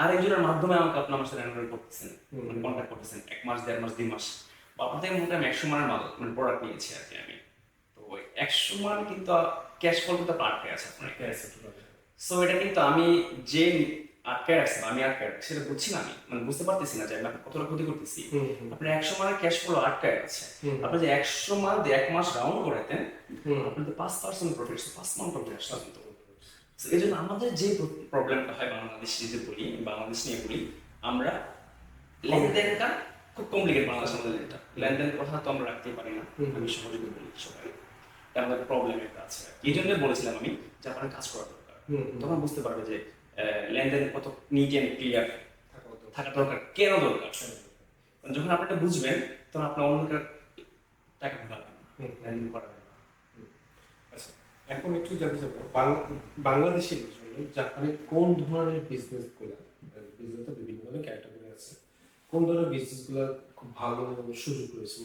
আর একজনের মাধ্যমে আমাকে আপনি আমার সাথে এনরোল করতেছেন, মানে কন্ট্যাক্ট করতেছেন 1 মাস 1.5 মাস 2 মাস, বা আপনার থেকে মোটামুটি আমি 100 মানের মাল মানে প্রোডাক্ট নিয়েছি আর কি আমি। তো ওই 100 মান কিন্তু ক্যাশ ফল কিন্তু আটকে আছে আপনার কাছে। সো এটা কিন্তু আমি যে আটকে রাখছি বা আমি আটকে রাখছি সেটা বুঝছি না, আমি মানে বুঝতে পারতেছি না যে আমি আপনার কতটা ক্ষতি করতেছি। আপনার 100 মানের ক্যাশ ফ্লো আটকে আছে, আপনি যে 100 মান দিয়ে 1 মাস রাউন্ড করাতেন, আপনি তো 5% প্রফিট, 5 মান প্রফিট আসছে কিন্তু। এই জন্য আমাদের যে প্রবলেমটা হয় বাংলাদেশ যদি বলি, বাংলাদেশ নিয়ে বলি, আমরা লেনদেনটা খুব কমপ্লিকেট। বাংলাদেশ আমাদের লেনদেনের কথা তো আমরা রাখতেই পারি না, আমি সহজে বলি সবাই, এটা আমাদের প্রবলেম একটা আছে। এই জন্য বলেছিলাম আমি যে আপনার কাজ করা দরকার, তখন বুঝতে পারবে যে লেনদেন কত নিট অ্যান্ড ক্লিয়ার থাকা দরকার, কেন দরকার। যখন আপনি এটা বুঝবেন তখন আপনার অন্যকে টাকা ঢুকাবেন না, লেনদেন করাবেন না। আচ্ছা, এখন একটু জানতে চাবো বাংলাদেশের জন্য জাপানে কোন ধরনের বিজনেস গুলা, বিজনেস তো বিভিন্ন ধরনের ক্যাটাগরি আছে, কোন ধরনের বিজনেস গুলা খুব ভালো সুযোগ রয়েছে